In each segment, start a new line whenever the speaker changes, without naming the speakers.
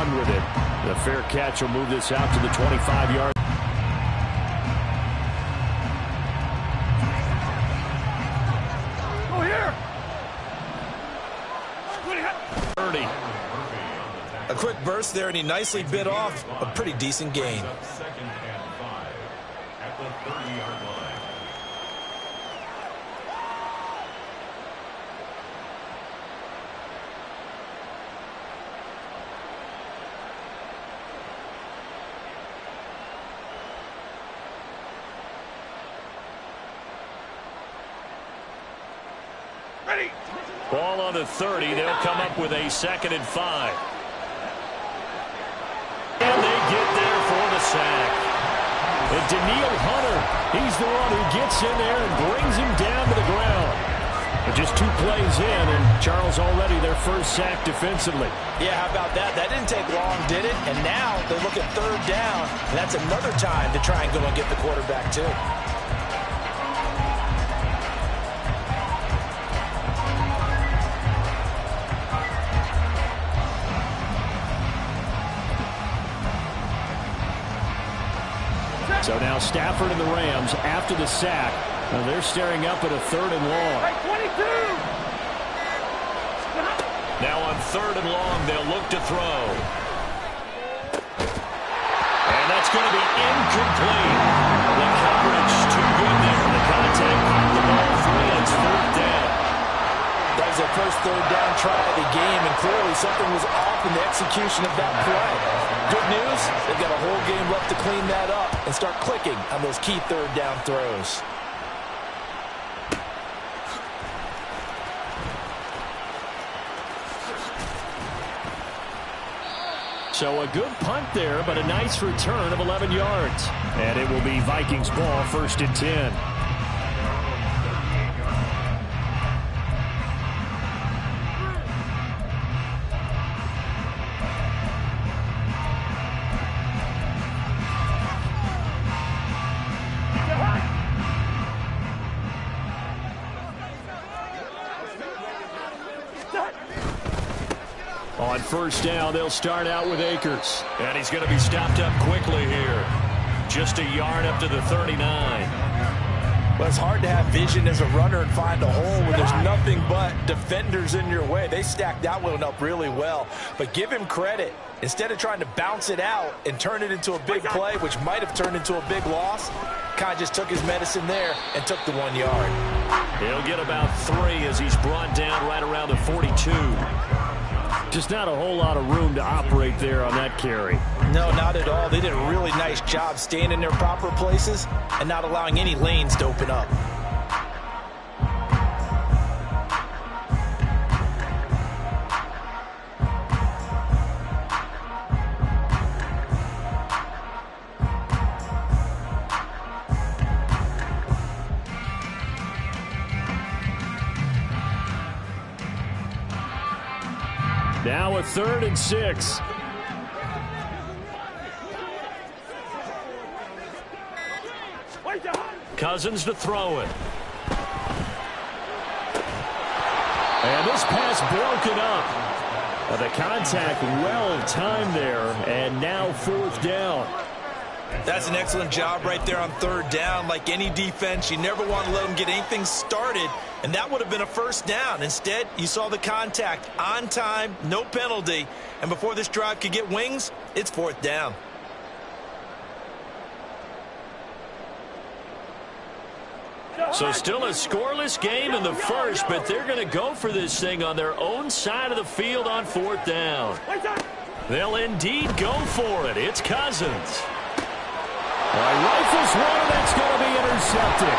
run with it. The fair catch will move this out to the 25-yard.
Oh, here.
30.
A quick burst there, and he nicely bit off a pretty decent gain.
Second and 5 at the 30-yard line.
Ready.
Ball on the 30. They'll come up with a 2nd and 5. And they get there for the sack. And Daniil Hunter, he's the one who gets in there and brings him down to the ground. But just 2 plays in, and Charles already their first sack defensively.
Yeah, how about that? That didn't take long, did it? And now they look at 3rd down, and that's another time to try and go and get the quarterback, too.
So now Stafford and the Rams, after the sack, they're staring up at a 3rd and long.
Right, 22.
Now on 3rd and long, they'll look to throw. And that's going to be incomplete. The coverage too good there. The contact popped the ball free, and it's 4th down.
That was their first 3rd down try of the game, and clearly something was off in the execution of that play. Good news, they've got a whole game left to clean that up and start clicking on those key 3rd down throws.
So a good punt there, but a nice return of 11 yards. And it will be Vikings ball, 1st and 10. On 1st down, they'll start out with Akers. And he's going to be stopped up quickly here. Just a yard up to the 39.
Well, it's hard to have vision as a runner and find a hole when there's nothing but defenders in your way. They stacked that one up really well. But give him credit. Instead of trying to bounce it out and turn it into a big play, which might have turned into a big loss, Kai just took his medicine there and took the 1 yard.
He'll get about 3 as he's brought down right around the 42. Just not a whole lot of room to operate there on that carry.
No, not at all. They did a really nice job staying in their proper places and not allowing any lanes to open up.
Now a 3rd and 6. Cousins to throw it. And this pass broken up. The contact well timed there, and now 4th down.
That's an excellent job right there on 3rd down. Like any defense, you never want to let them get anything started, and that would have been a 1st down. Instead, you saw the contact on time, no penalty, and before this drive could get wings, it's 4th down.
So still a scoreless game in the 1st, but they're going to go for this thing on their own side of the field on 4th down. They'll indeed go for it. It's Cousins. Rifles one, and that's going to be intercepted.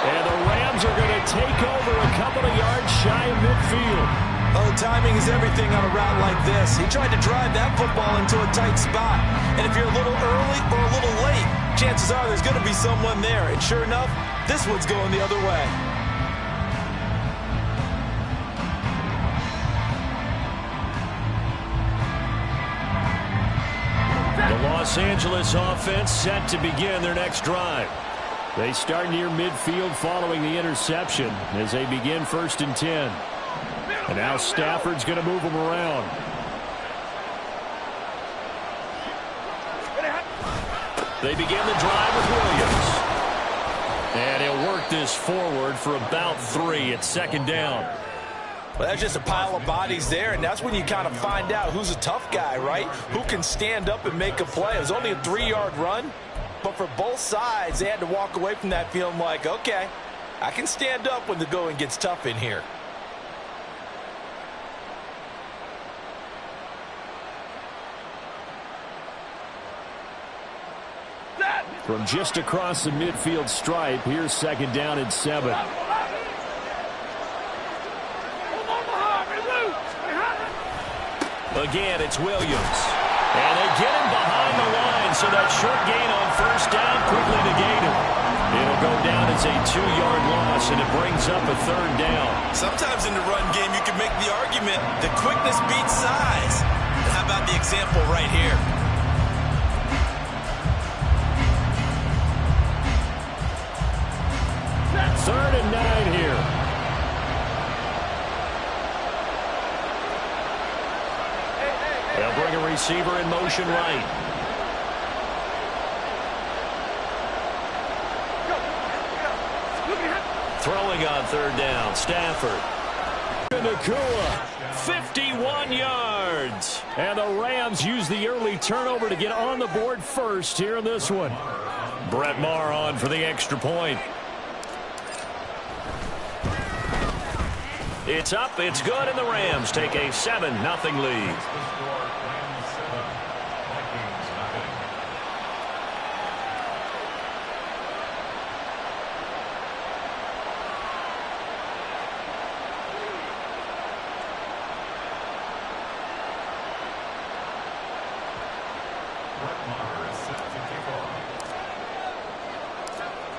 And the Rams are going to take over a couple of yards shy of midfield.
Oh, timing is everything on a route like this. He tried to drive that football into a tight spot. And if you're a little early or a little late, chances are there's going to be someone there. And sure enough, this one's going the other way.
The Los Angeles offense set to begin their next drive. They start near midfield following the interception as they begin 1st and 10. And now Stafford's going to move them around. They begin the drive with Williams. And he'll work this forward for about 3. It's second down.
Well, that's just a pile of bodies there, and that's when you kind of find out who's a tough guy, right? Who can stand up and make a play. It was only a 3-yard run, but for both sides, they had to walk away from that feeling like, okay, I can stand up when the going gets tough in here.
From just across the midfield stripe, here's second down and 7. Again, it's Williams. And they get him behind the line, so that short gain on first down quickly negated. It'll go down as a 2-yard loss, and it brings up a third down.
Sometimes in the run game, you can make the argument that quickness beats size. How about the example right here?
Third and 9 here. They'll bring a receiver in motion right. Throwing on third down, Stafford. Nakua, 51 yards. And the Rams use the early turnover to get on the board first here in this one. Brett Maher on for the extra point. It's up, it's good, and the Rams take a 7-0 lead.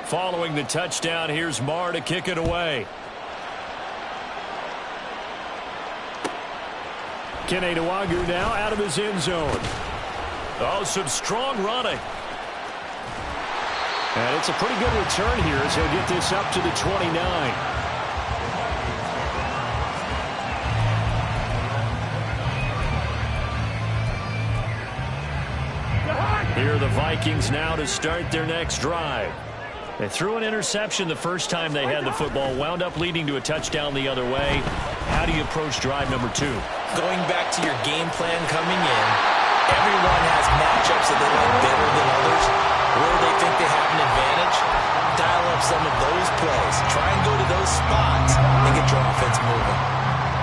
Following the touchdown, here's Maher to kick it away. Kenny Nwagu now out of his end zone. Oh, some strong running. And it's a pretty good return here as he'll get this up to the 29. Here are the Vikings now to start their next drive. They threw an interception the first time they had the football, wound up leading to a touchdown the other way. How do you approach drive number 2?
Going back to your game plan coming in, everyone has matchups that they like better than others. Where they think they have an advantage, dial up some of those plays. Try and go to those spots and get your offense moving.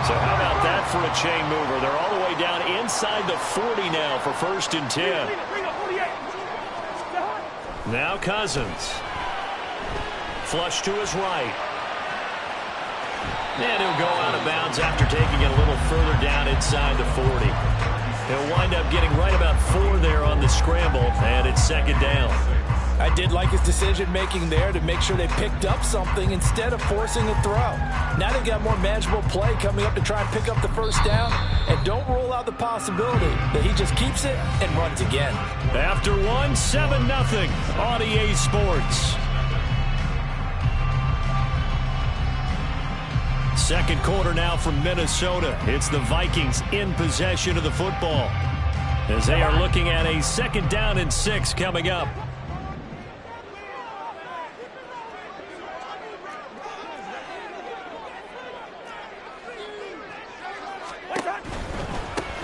So how about that for a chain mover? They're all the way down inside the 40 now for first and 10. Now Cousins. Flush to his right. And he'll go out of bounds after taking it a little further down inside the 40. He'll wind up getting right about 4 there on the scramble, and it's second down.
I did like his decision-making there to make sure they picked up something instead of forcing a throw. Now they've got more manageable play coming up to try and pick up the first down, and don't rule out the possibility that he just keeps it and runs again.
After 1, 7-0 on EA Sports. Second quarter now from Minnesota. It's the Vikings in possession of the football as they are looking at a second down and 6 coming up.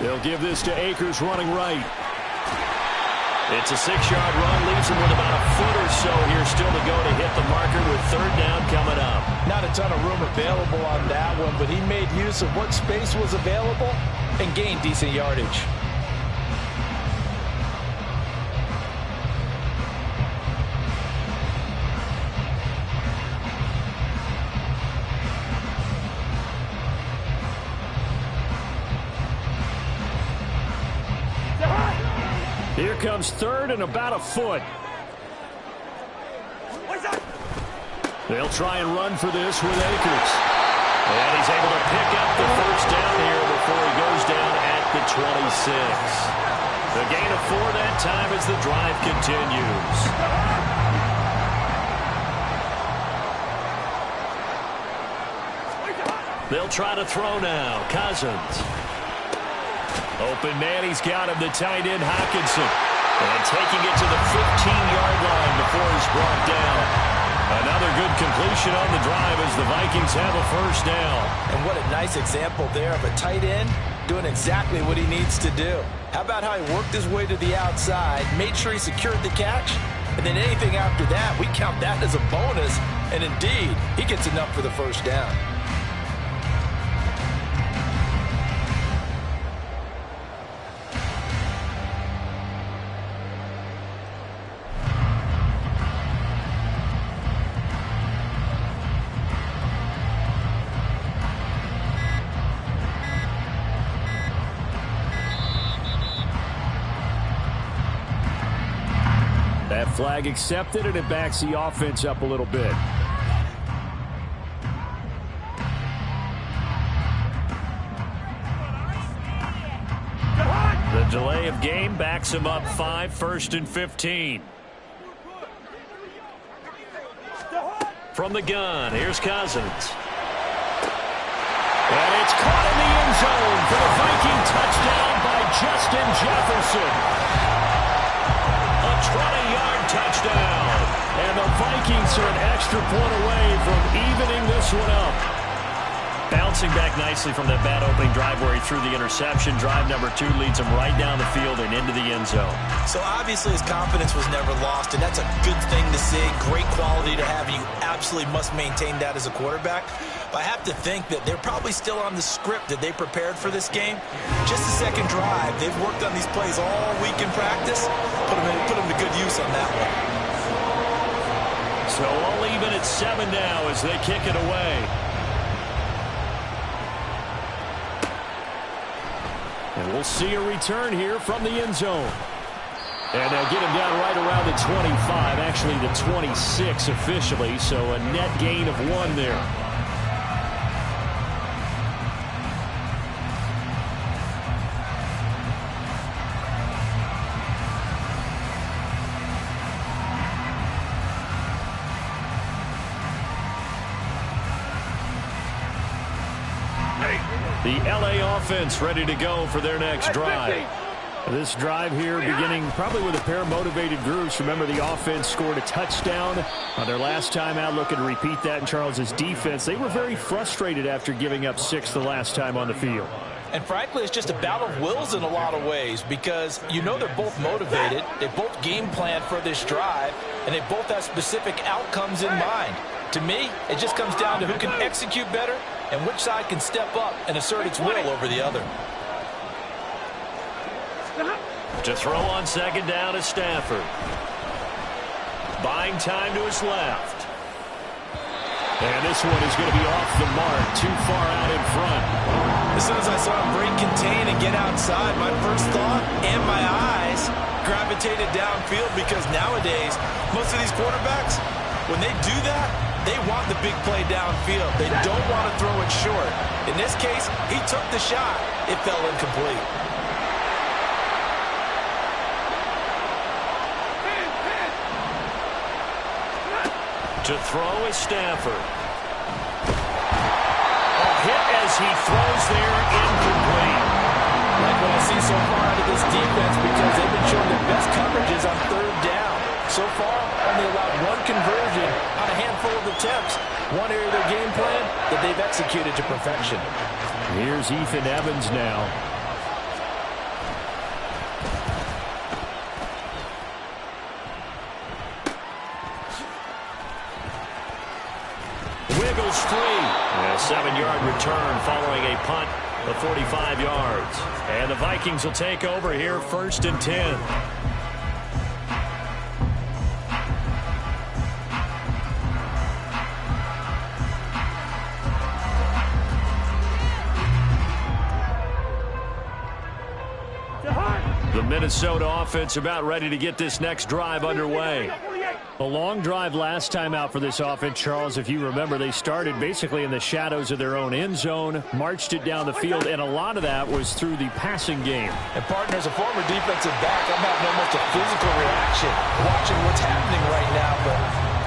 They'll give this to Akers running right. It's a 6-yard run, leaves him with about a foot or so here still to go to hit the marker with third down coming up.
Not a ton of room available on that one, but he made use of what space was available and gained decent yardage.
Here comes third and about a foot. They'll try and run for this with Akers. And he's able to pick up the first down here before he goes down at the 26. The gain of 4 that time as the drive continues. They'll try to throw now. Cousins. Open man, he's got him, the tight end, Hockenson. And taking it to the 15-yard line before he's brought down. Another good completion on the drive as the Vikings have a first down.
And what a nice example there of a tight end doing exactly what he needs to do. How about how he worked his way to the outside, made sure he secured the catch, and then anything after that, we count that as a bonus. And indeed, he gets enough for the first down.
That flag accepted, and it backs the offense up a little bit. The delay of game backs him up 5, 1st and 15. From the gun, here's Cousins. And it's caught in the end zone for the Viking touchdown by Justin Jefferson. A 20-yard touchdown. And the Vikings are an extra point away from evening this one up. Bouncing back nicely from that bad opening drive where he threw the interception. Drive number 2 leads him right down the field and into the end zone.
So obviously his confidence was never lost, and that's a good thing to see. Great quality to have. You absolutely must maintain that as a quarterback. But I have to think that they're probably still on the script that they prepared for this game. Just the second drive. They've worked on these plays all week in practice. Put them to good use on that one.
So all even at 7 now as they kick it away. And we'll see a return here from the end zone. And they'll get him down right around the 25, actually the 26 officially, so a net gain of 1 there. The LA offense ready to go for their next drive. This drive here beginning probably with a pair of motivated groups. Remember, the offense scored a touchdown on their last time out. Looking to repeat that in Charles's defense. They were very frustrated after giving up 6 the last time on the field.
And frankly, it's just a battle of wills in a lot of ways because you know they're both motivated. They both game plan for this drive, and they both have specific outcomes in mind. To me, it just comes down to who can execute better and which side can step up and assert its will over the other.
To throw on second down is Stafford. Buying time to his left. And this one is going to be off the mark, too far out in front.
As soon as I saw him break contain and get outside, my first thought and my eyes gravitated downfield because nowadays, most of these quarterbacks, when they do that, they want the big play downfield. They don't want to throw it short. In this case, he took the shot. It fell incomplete.
To throw is Stafford. A hit as he throws there, incomplete.
Like what I see so far out of this defense because they've been showing their best coverages on 3rd down. So far, only allowed 1 conversion on a handful of attempts. One area of their game plan that they've executed to perfection.
Here's Ethan Evans now. Wiggles free. A 7-yard return following a punt of 45 yards. And the Vikings will take over here 1st and 10. The Minnesota offense about ready to get this next drive underway. A long drive last time out for this offense, Charles. If you remember, they started basically in the shadows of their own end zone, marched it down the field, and a lot of that was through the passing game.
And partner, as a former defensive back, I'm having almost a physical reaction watching what's happening right now. But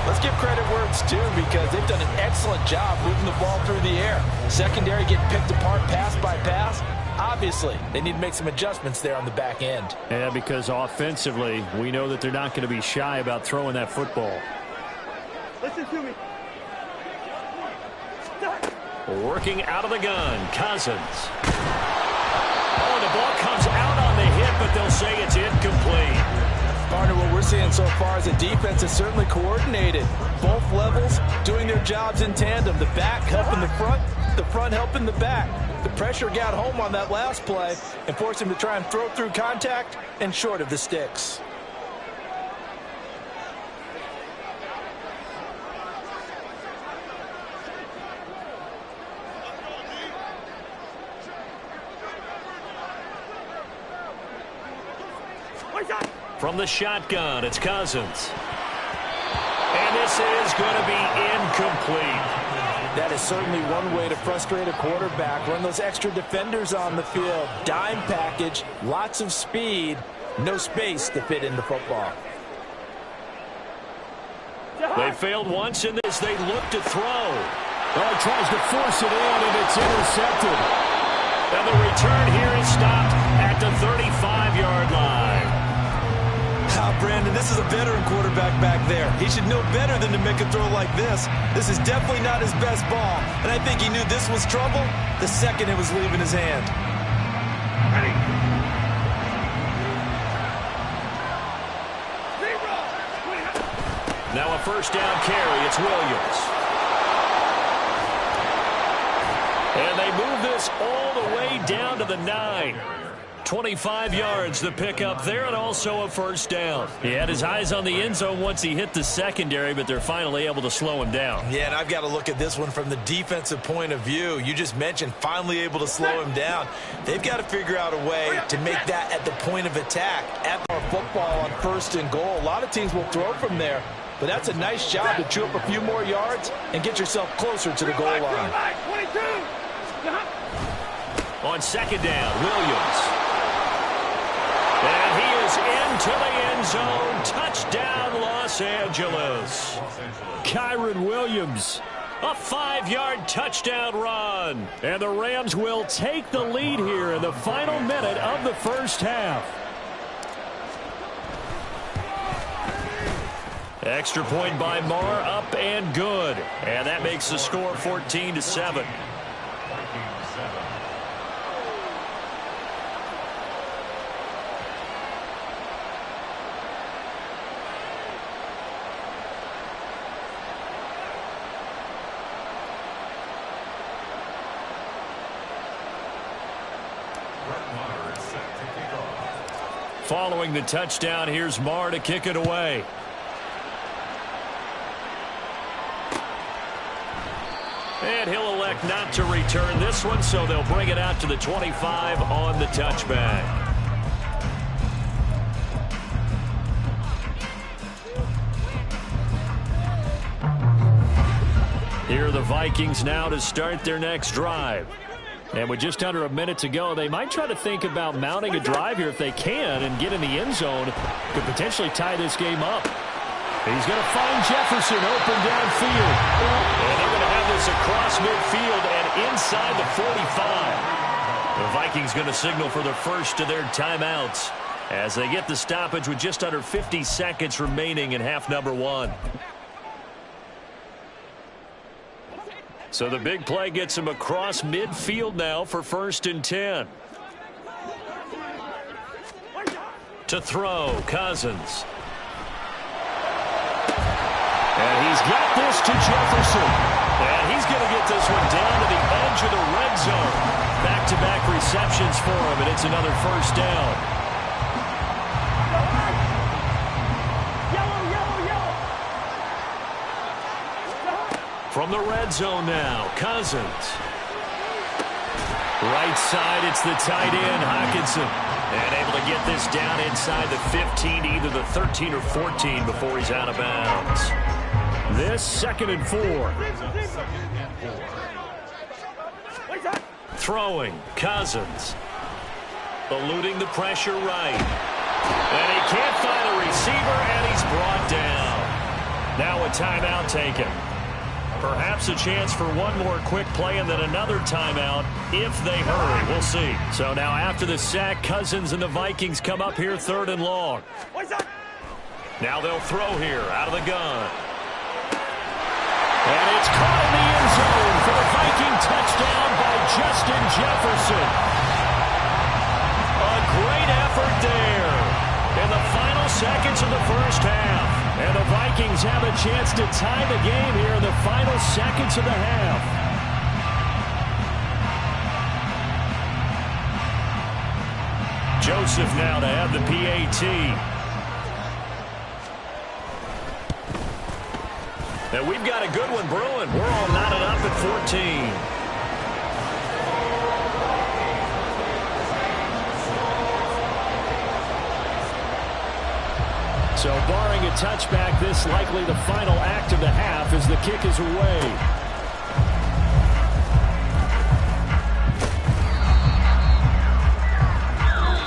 let's give credit where it's due because they've done an excellent job moving the ball through the air. Secondary getting picked apart pass by pass.
Obviously, they need to make some adjustments there on the back end.
Yeah, because offensively, we know that they're not going to be shy about throwing that football.
Listen to me.
Working out of the gun, Cousins. Oh, the ball comes out on the hit, but they'll say it's incomplete.
Partner, what we're seeing so far is the defense is certainly coordinated. Both levels doing their jobs in tandem. The back helping the front helping the back. The pressure got home on that last play and forced him to try and throw through contact and short of the sticks.
From the shotgun, it's Cousins. And this is going to be incomplete.
That is certainly one way to frustrate a quarterback. Run those extra defenders on the field. Dime package, lots of speed, no space to fit into football.
They failed once in this. They look to throw. Oh, he tries to force it in, and it's intercepted. And the return here is stopped at the 35-yard line.
Brandon, this is a veteran quarterback back there. He should know better than to make a throw like this. This is definitely not his best ball, and I think he knew this was trouble the second it was leaving his hand.
Ready.
Now a first down carry. It's Williams. And they move this all the way down to the 9. 25 yards the pickup there, and also a first down. He had his eyes on the end zone once he hit the secondary, but they're finally able to slow him down.
Yeah, and I've got to look at this one from the defensive point of view. You just mentioned finally able to slow him down. They've got to figure out a way to make that at the point of attack. At our football on first and goal, a lot of teams will throw from there, but that's a nice job to chew up a few more yards and get yourself closer to the goal line.
22.
On second down, Williams. And he is into the end zone. Touchdown, Los Angeles. Kyron Williams, a 5-yard touchdown run. And the Rams will take the lead here in the final minute of the first half. Extra point by Marr, up and good. And that makes the score 14-7. Following the touchdown, here's Marr to kick it away. And he'll elect not to return this one, so they'll bring it out to the 25 on the touchback. Here are the Vikings now to start their next drive. And with just under a minute to go, they might try to think about mounting a drive here if they can and get in the end zone. Could potentially tie this game up. He's going to find Jefferson open downfield. And they're going to have this across midfield and inside the 45. The Vikings going to signal for the first of their timeouts as they get the stoppage with just under 50 seconds remaining in half number 1. So the big play gets him across midfield now for 1st and 10. To throw, Cousins. And he's got this to Jefferson. And he's going to get this one down to the edge of the red zone. Back-to-back receptions for him, and it's another first down. From the red zone now, Cousins. Right side, it's the tight end, Hockenson. And able to get this down inside the 15, either the 13 or 14 before he's out of bounds. This 2nd and 4. Throwing, Cousins. Eluding the pressure right. And he can't find a receiver, and he's brought down. Now a timeout taken. Perhaps a chance for one more quick play and then another timeout if they hurry. We'll see. So now after the sack, Cousins and the Vikings come up here 3rd and long. Now they'll throw here out of the gun. And it's caught in the end zone for the Viking touchdown by Justin Jefferson. A great effort there in the final seconds of the first half. And the Vikings have a chance to tie the game here in the final seconds of the half. Joseph now to have the PAT. And we've got a good one brewing. We're all knotted up at 14. So barring a touchback, this likely the final act of the half as the kick is away.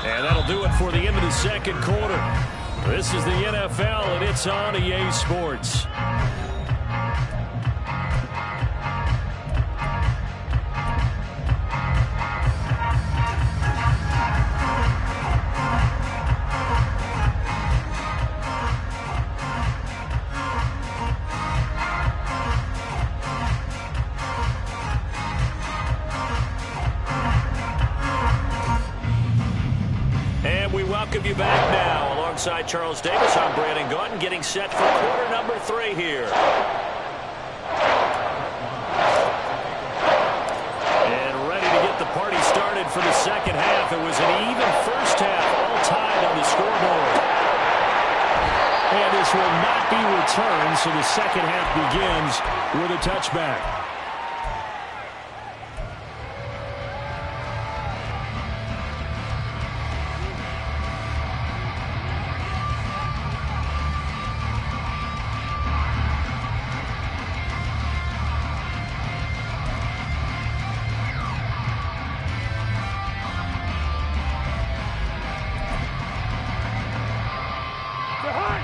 And that'll do it for the end of the second quarter. This is the NFL, and it's on EA Sports. Welcome you back now. Alongside Charles Davis, I'm Brandon Gaunton, getting set for quarter number 3 here. And ready to get the party started for the second half. It was an even first half, all tied on the scoreboard. And this will not be returned, so the second half begins with a touchback.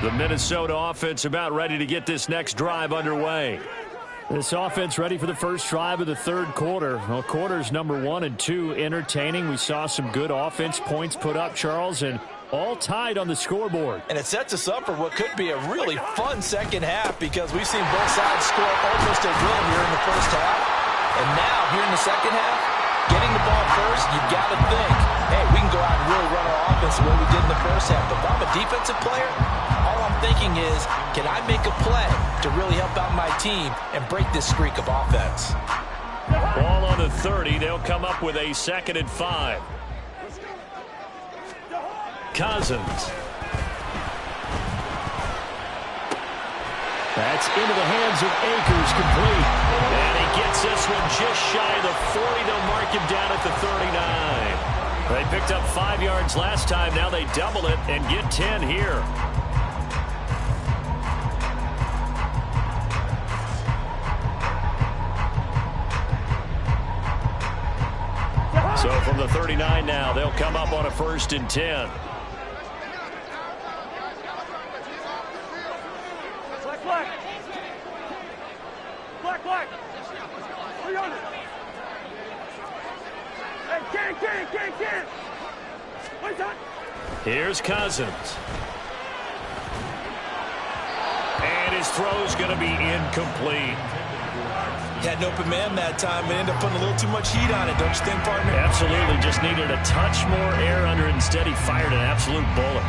The Minnesota offense about ready to get this next drive underway. This offense ready for the first drive of the third quarter. Well, quarters number 1 and 2 entertaining. We saw some good offense points put up, Charles, and all tied on the scoreboard.
And it sets us up for what could be a really fun second half because we've seen both sides score almost at will here in the first half. And now, here in the second half, getting the ball first, you've got to think, hey, we can go out and really run our offense the way we did in the first half. But if I'm a defensive player, all I'm thinking is, can I make a play to really help out my team and break this streak of offense?
Ball on the 30. They'll come up with a 2nd and 5. Cousins. That's into the hands of Akers, complete. And he gets this one just shy of the 40. They'll mark him down at the 39. They picked up 5 yards last time. Now they double it and get 10 here. So from the 39 now, they'll come up on a 1st and 10.
Black. Hey, can't.
Here's Cousins. And his throw's going to be incomplete.
Had an open man that time and ended up putting a little too much heat on it, don't you think, partner?
Absolutely. Just needed a touch more air under it. Instead, he fired an absolute bullet.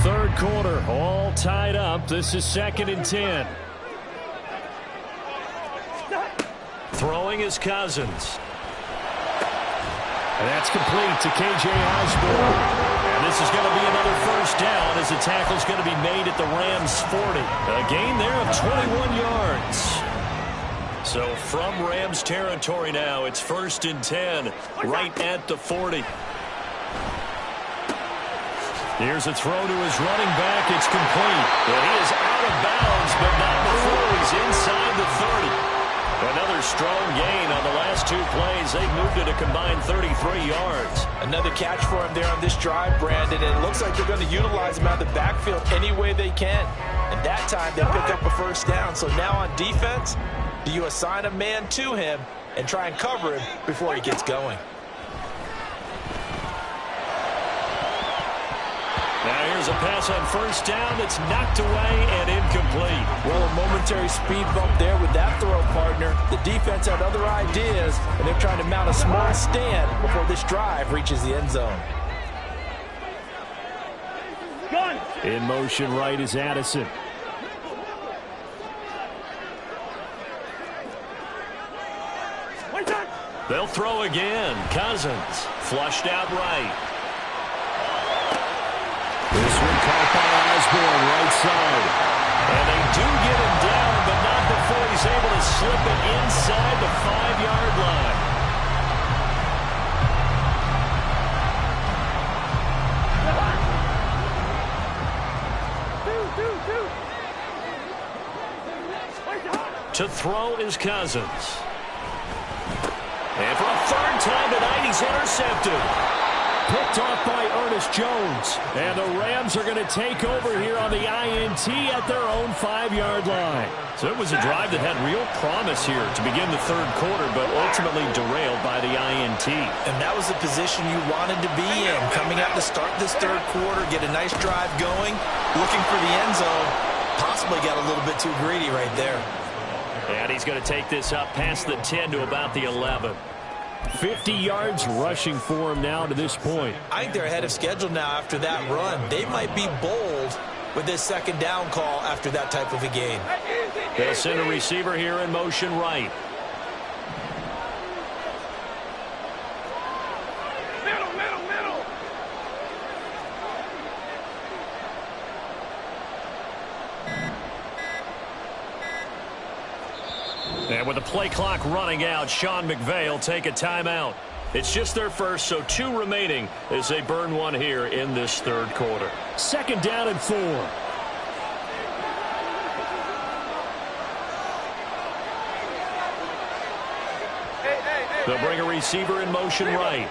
Third quarter, all tied up. This is 2nd and 10. Throwing is Cousins. And that's complete to K.J. Osborne. And this is going to be another first down as the tackle's going to be made at the Rams' 40. A gain there of 21 yards. So from Rams territory now, it's 1st and 10, right at the 40. Here's a throw to his running back. It's complete. And he is out of bounds, but not before he's inside the 30. Another strong gain on the last 2 plays. They moved it a combined 33 yards.
Another catch for him there on this drive, Brandon, and it looks like they're going to utilize him out of the backfield any way they can. And that time they pick up a first down. So now on defense, do you assign a man to him and try and cover him before he gets going?
Now here's a pass on first down that's knocked away and incomplete.
Well, a momentary speed bump there with that throw, partner. The defense had other ideas, and they're trying to mount a small stand before this drive reaches the end zone.
Gun.
In motion right is Addison. They'll throw again. Cousins flushed out right. This one caught by Osborne, right side. And they do get him down, but not before he's able to slip it inside the 5-yard line. To throw is Cousins. And for a 3rd time tonight, he's intercepted. Picked off by Ernest Jones. And the Rams are going to take over here on the INT at their own 5-yard line. So it was a drive that had real promise here to begin the 3rd quarter, but ultimately derailed by the INT.
And that was the position you wanted to be in. Coming out to start this 3rd quarter, get a nice drive going, looking for the end zone. Possibly got a little bit too greedy right there.
And he's going to take this up past the 10 to about the 11. 50 yards rushing for him now to this point.
I think they're ahead of schedule now after that run. They might be bold with this 2nd down call after that type of a game.
They'll send a receiver here in motion right.
Middle.
And with the play clock running out, Sean McVay will take a timeout. It's just their first, so 2 remaining as they burn one here in this 3rd quarter. 2nd down and 4. They'll bring a receiver in motion right.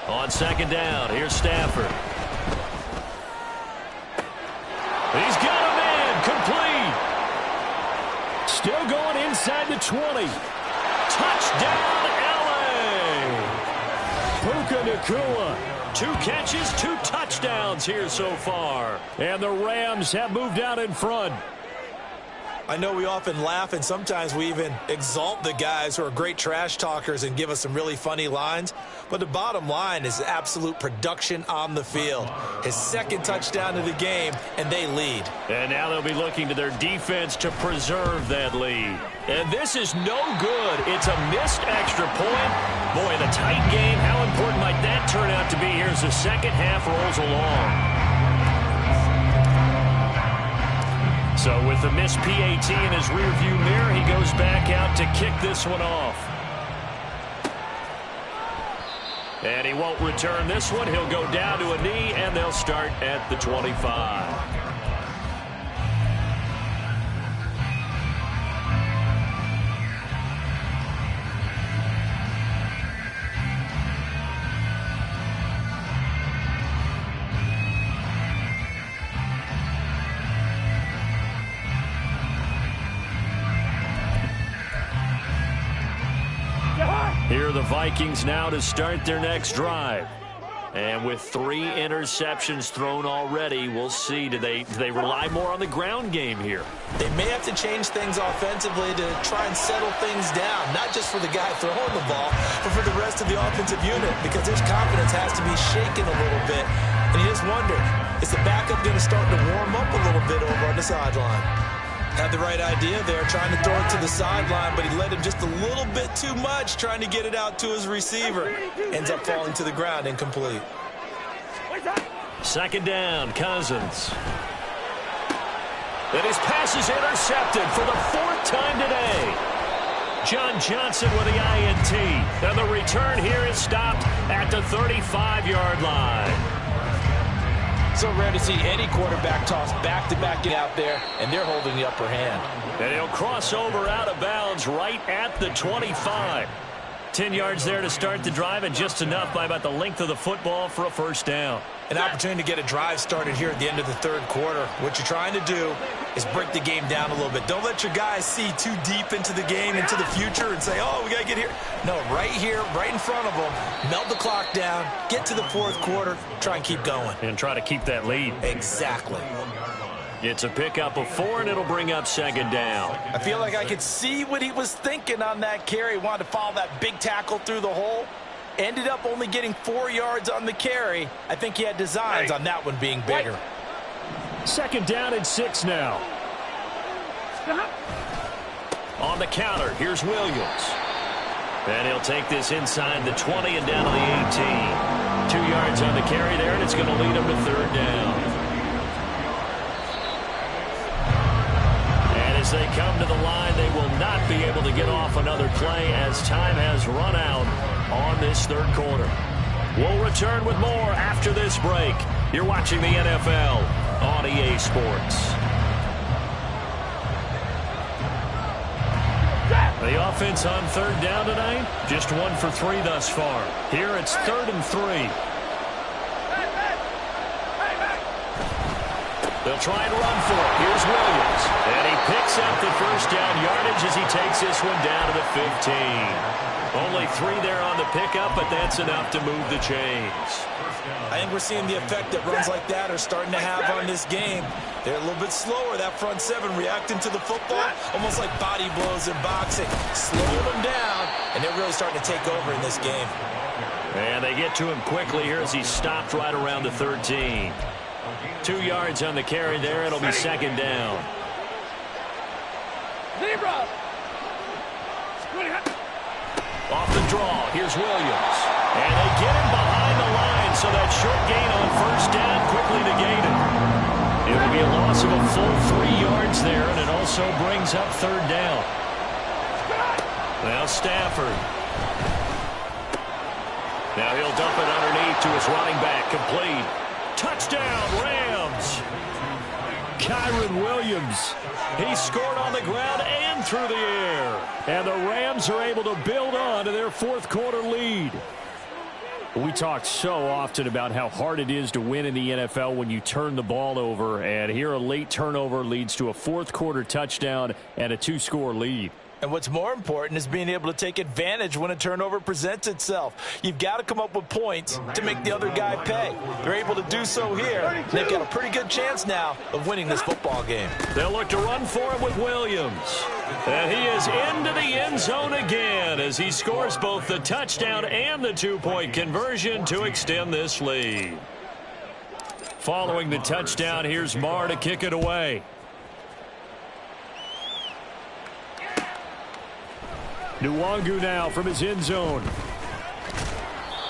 On 2nd down, here's Stafford. He's got a man, complete. Still going inside the 20. Touchdown, LA. Puka Nacua. 2 catches, 2 touchdowns here so far. And the Rams have moved out in front.
I know we often laugh, and sometimes we even exalt the guys who are great trash talkers and give us some really funny lines. But the bottom line is absolute production on the field. His 2nd touchdown of the game, and they lead.
And now they'll be looking to their defense to preserve that lead. And this is no good. It's a missed extra point. Boy, in a tight game, how important might that turn out to be here as the 2nd half rolls along? So with the missed PAT in his rearview mirror, he goes back out to kick this one off. And he won't return this one. He'll go down to a knee, and they'll start at the 25. Here are the Vikings now to start their next drive. And with 3 interceptions thrown already, we'll see. Do they rely more on the ground game here?
They may have to change things offensively to try and settle things down, not just for the guy throwing the ball, but for the rest of the offensive unit, because his confidence has to be shaken a little bit. And you just wonder, is the backup going to start to warm up a little bit over on the sideline? Had the right idea there, trying to throw it to the sideline, but he led him just a little bit too much, trying to get it out to his receiver. Ends up falling to the ground, incomplete.
2nd down, Cousins. And his pass is intercepted for the 4th time today. John Johnson with the INT. And the return here is stopped at the 35-yard line.
So rare to see any quarterback toss back-to-back out there, and they're holding the upper hand.
And he'll cross over out of bounds right at the 25. 10 yards there to start the drive, and just enough by about the length of the football for a first down.
An opportunity to get a drive started here at the end of the third quarter. What you're trying to do is break the game down a little bit. Don't let your guys see too deep into the game, into the future, and say, oh, we got to get here. No, right here, right in front of them, melt the clock down, get to the fourth quarter, try and keep going.
And try to keep that lead.
Exactly.
It's a pickup of 4, and it'll bring up second down.
I feel like I could see what he was thinking on that carry. He wanted to follow that big tackle through the hole. Ended up only getting 4 yards on the carry. I think he had designs on that one being bigger.
Second down and 6 now. On the counter, here's Williams. And he'll take this inside the 20 and down to the 18. 2 yards on the carry there, and it's going to lead him to third down. As they come to the line, they will not be able to get off another play as time has run out on this third quarter. We'll return with more after this break. You're watching the NFL on EA Sports. The offense on third down tonight, just 1 for 3 thus far. Here it's 3rd and 3. They'll try and run for it. Here's Williams. And he picks up the first down yardage as he takes this one down to the 15. Only 3 there on the pickup, but that's enough to move the chains.
I think we're seeing the effect that runs like that are starting to have on this game. They're a little bit slower, that front 7, reacting to the football, almost like body blows in boxing. Slow them down, and they're really starting to take over in this game.
And they get to him quickly here as he's stopped right around the 13. 2 yards on the carry there. It'll be second down.
Zebra.
Off the draw, here's Williams. And they get him behind the line, so that short gain on first down quickly negated. It will be a loss of a full 3 yards there, and it also brings up third down. Now Stafford. Now he'll dump it underneath to his running back, complete. Touchdown, Rams. Kyron Williams. He scored on the ground and through the air. And the Rams are able to build on to their fourth quarter lead. We talk so often about how hard it is to win in the NFL when you turn the ball over. And here a late turnover leads to a fourth quarter touchdown and a 2-score lead.
And what's more important is being able to take advantage when a turnover presents itself. You've got to come up with points to make the other guy pay. They're able to do so here. They've got a pretty good chance now of winning this football game.
They'll look to run for it with Williams. And he is into the end zone again as he scores both the touchdown and the 2-point conversion to extend this lead. Following the touchdown, here's Marr to kick it away. Nwangu now from his end zone.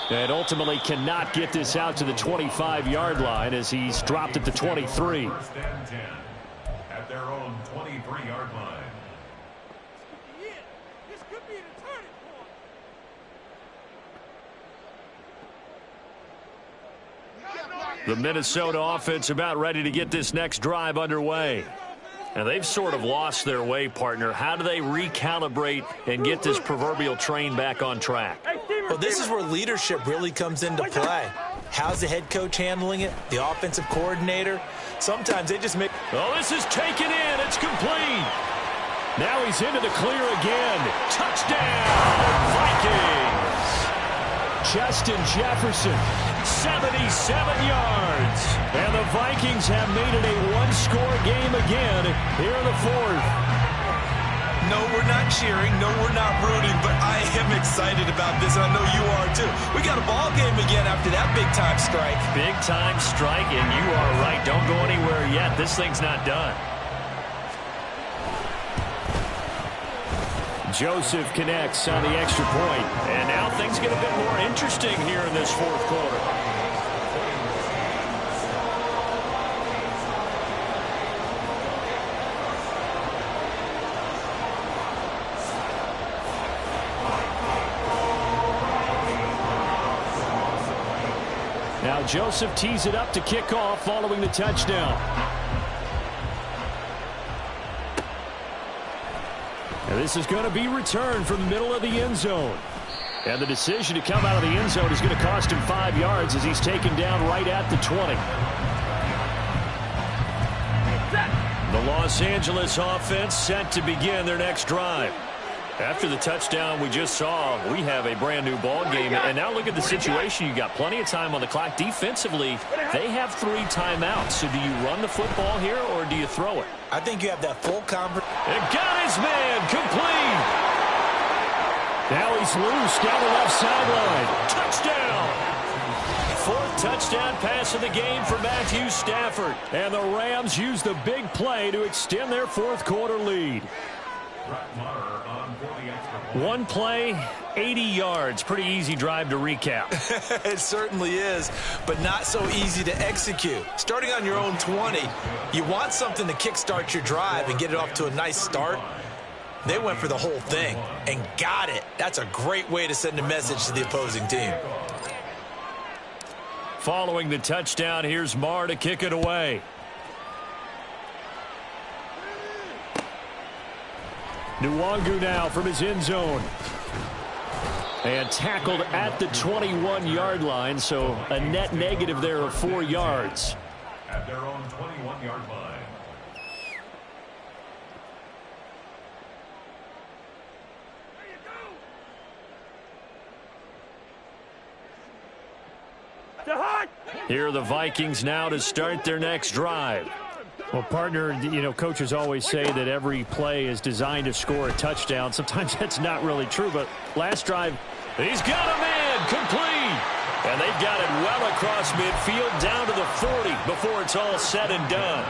And ultimately cannot get this out to the 25-yard line as he's dropped at the 23.
First and 10 at their own 23-yard line.
This could be the turning point.
The Minnesota offense about ready to get this next drive underway. And they've sort of lost their way, partner. How do they recalibrate and get this proverbial train back on track?
Well, this is where leadership really comes into play. How's the head coach handling it? The offensive coordinator? Sometimes they just make...
Oh, this is taken in. It's complete. Now he's into the clear again. Touchdown, Vikings. Justin Jefferson, 77 yards. And the Vikings have made it a one-score game again here in the fourth.
No, we're not cheering. No, we're not rooting. But I am excited about this, and I know you are too. We got a ball game again after that big-time strike.
Big-time strike, and you are right. Don't go anywhere yet. This thing's not done. Joseph connects on the extra point. And now things get a bit more interesting here in this fourth quarter. Now Now Joseph tees it up to kick off following the touchdown. And this is going to be returned from the middle of the end zone. And the decision to come out of the end zone is going to cost him 5 yards as he's taken down right at the 20. The Los Angeles offense set to begin their next drive. After the touchdown we just saw, we have a brand new ball game. And now look at the situation. You got plenty of time on the clock. Defensively, they have 3 timeouts. So do you run the football here or do you throw it?
I think you have that full conference.
And got his man complete. Now he's loose down the left sideline. Touchdown. 4th touchdown pass of the game for Matthew Stafford. And the Rams use the big play to extend their 4th quarter lead. 1 play, 80 yards. Pretty easy drive to recap.
It certainly is, but not so easy to execute. Starting on your own 20, you want something to kickstart your drive and get it off to a nice start. They went for the whole thing and got it. That's a great way to send a message to the opposing team.
Following the touchdown, here's Marr to kick it away. Nwangu now from his end zone. And tackled at the 21-yard line, so a net negative there of 4 yards.
At their own 21-yard line.
Here are the Vikings now to start their next drive. Well, partner, you know, coaches always say that every play is designed to score a touchdown. Sometimes that's not really true, but last drive, he's got a man complete. And they've got it well across midfield down to the 40 before it's all said and done.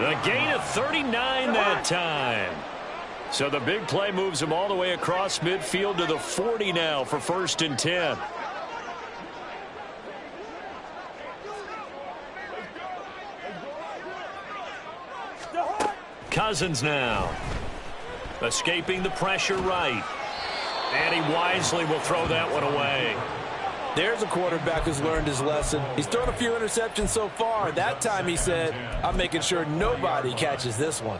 A gain of 39 that time. So the big play moves him all the way across midfield to the 40 now for 1st and 10. Cousins now. Escaping the pressure right. And he wisely will throw that one away.
There's a quarterback who's learned his lesson. He's thrown a few interceptions so far. That time he said, I'm making sure nobody catches this one.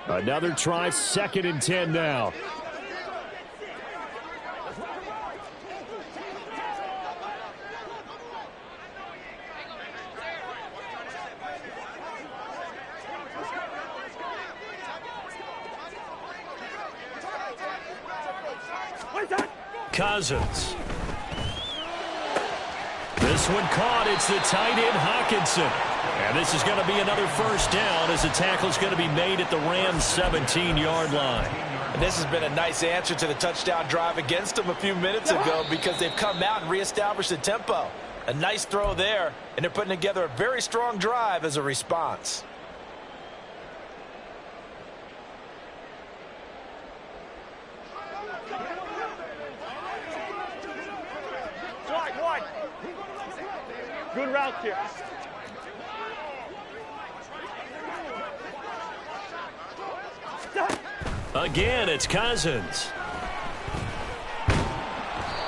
Another try, 2nd and 10 now. Cousins. This one caught. It's the tight end, Hawkinson. And this is going to be another 1st down as the tackle's going to be made at the Rams' 17-yard line.
And this has been a nice answer to the touchdown drive against them a few minutes ago because they've come out and reestablished the tempo. A nice throw there, and they're putting together a very strong drive as a response.
Good route here.
Again, it's Cousins.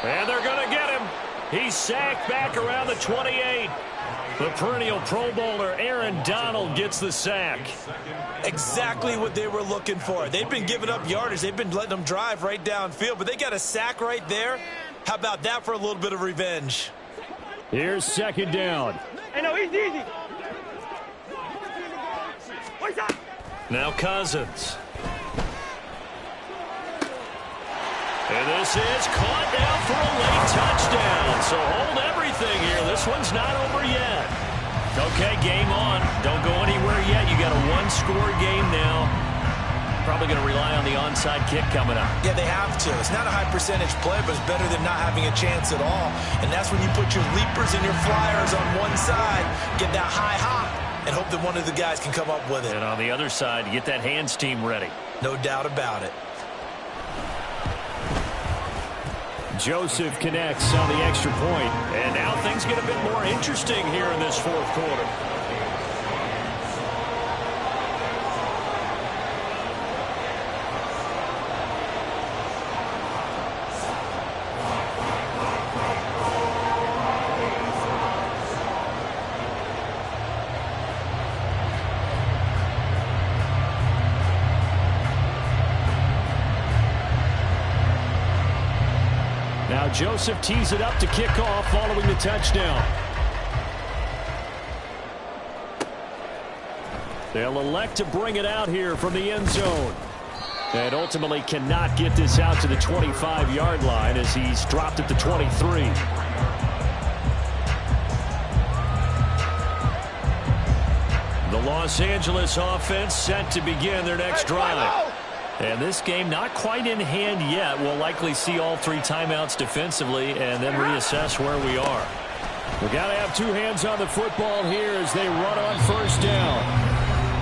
And they're going to get him. He's sacked back around the 28. The perennial Pro Bowler Aaron Donald gets the sack.
Exactly what they were looking for. They've been giving up yardage. They've been letting them drive right downfield, but they got a sack right there. How about that for a little bit of revenge?
Here's 2nd down.
Hey, no, he's easy.
Now Cousins. And this is caught down for a late touchdown. So hold everything here. This one's not over yet. Okay, game on. Don't go anywhere yet. You got a 1-score game now. Probably going to rely on the onside kick coming up.
Yeah, they have to. It's not a high percentage play, but it's better than not having a chance at all. And that's when you put your leapers and your flyers on one side, get that high hop, and hope that one of the guys can come up with it.
And on the other side, get that hands team ready.
No doubt about it.
Joseph connects on the extra point. And now things get a bit more interesting here in this 4th quarter. Now Joseph tees it up to kick off following the touchdown. They'll elect to bring it out here from the end zone. And ultimately cannot get this out to the 25-yard line as he's dropped at the 23. The Los Angeles offense set to begin their next drive. And this game not quite in hand yet. We'll likely see all 3 timeouts defensively and then reassess where we are. We've got to have 2 hands on the football here as they run on first down.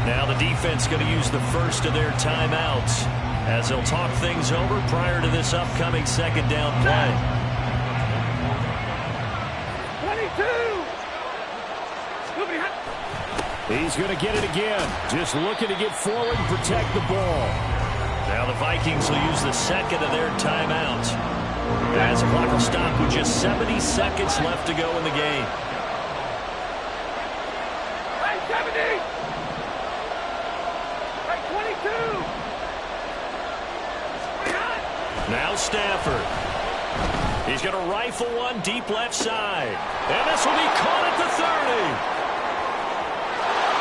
Now the defense going to use the first of their timeouts as they'll talk things over prior to this upcoming second down play.
22!
He's going to get it again. Just looking to get forward and protect the ball. Now the Vikings will use the second of their timeouts as the clock will stop with just 70 seconds left to go in the game.
Hey, 70!
Now Stafford. He's going to rifle one deep left side. And this will be caught at the 30.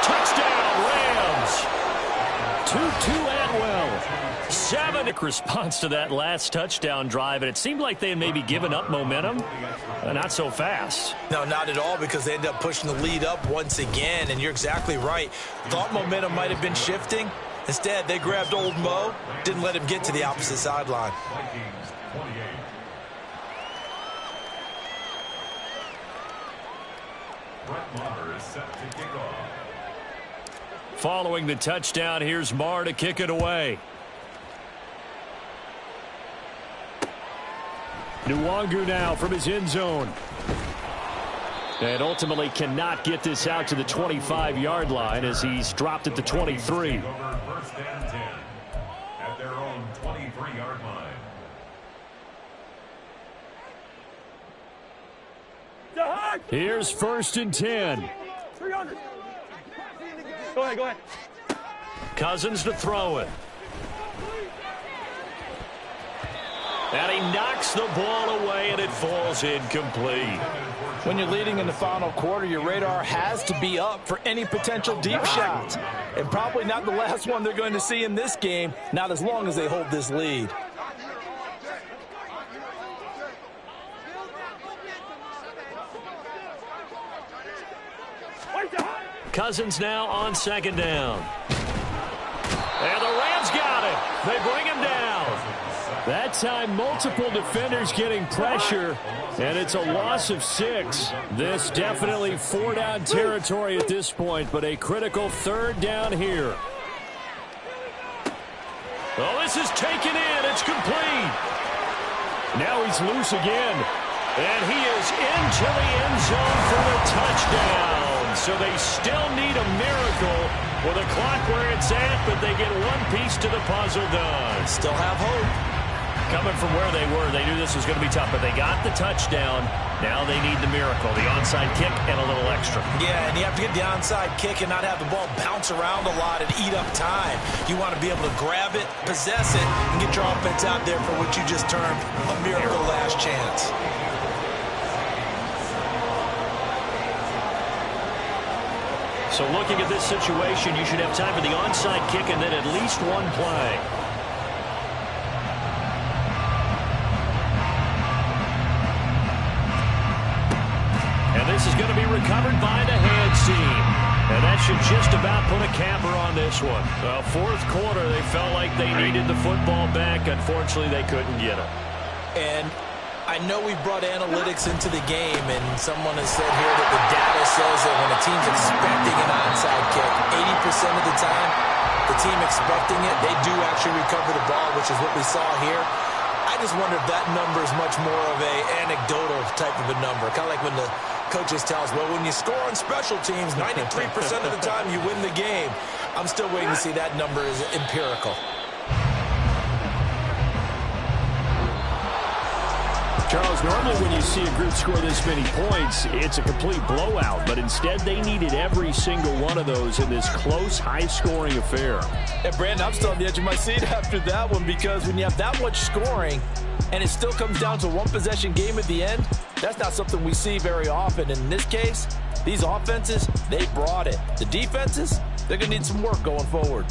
Touchdown, Rams. 2-2 Atwell. 7 response to that last touchdown drive, and it seemed like they had maybe given up momentum. Not so fast.
No, not at all, because they ended up pushing the lead up once again, and you're exactly right. Thought momentum might have been shifting. Instead, they grabbed old Mo, didn't let him get to the opposite sideline.
Following the touchdown, here's Marr to kick it away. Nwangu now from his end zone. And ultimately cannot get this out to the 25-yard line as he's dropped at the 23.
First and 10 at their own 23-yard line.
Here's first and 10.
300. Go ahead, go ahead.
Cousins to throw it. And he knocks the ball away, and it falls incomplete.
When you're leading in the final quarter, your radar has to be up for any potential deep shots. And probably not the last one they're going to see in this game, not as long as they hold this lead.
Cousins now on second down. And the Rams got it. They bring him down. That time, multiple defenders getting pressure, and it's a loss of 6. This definitely 4-down territory at this point, but a critical 3rd down here. Oh, this is taken in. It's complete. Now he's loose again, and he is into the end zone for the touchdown. So they still need a miracle with a clock where it's at, but they get one piece to the puzzle done.
Still have hope.
Coming from where they were, they knew this was going to be tough, but they got the touchdown. Now they need the miracle, the onside kick and a little extra.
Yeah, and you have to get the onside kick and not have the ball bounce around a lot and eat up time. You want to be able to grab it, possess it, and get your offense out there for what you just termed a miracle last chance.
So looking at this situation, you should have time for the onside kick and then at least one play. And this is going to be recovered by the hands team. And that should just about put a capper on this one. Well, 4th quarter, they felt like they needed the football back. Unfortunately, they couldn't get it.
And I know we brought analytics into the game, and someone has said here that the data says that when a team's expecting an onside kick, 80% of the time, the team expecting it, they do actually recover the ball, which is what we saw here. I just wonder if that number is much more of a anecdotal type of a number. Kind of like when the coaches tell us, well, when you score on special teams, 93% of the time you win the game. I'm still waiting to see that number is empirical.
Charles, normally when you see a group score this many points, it's a complete blowout. But instead, they needed every single one of those in this close, high-scoring affair.
And, Brandon, I'm still on the edge of my seat after that one because when you have that much scoring and it still comes down to one possession game at the end, that's not something we see very often. And in this case, these offenses, they brought it. The defenses, they're going to need some work going forward.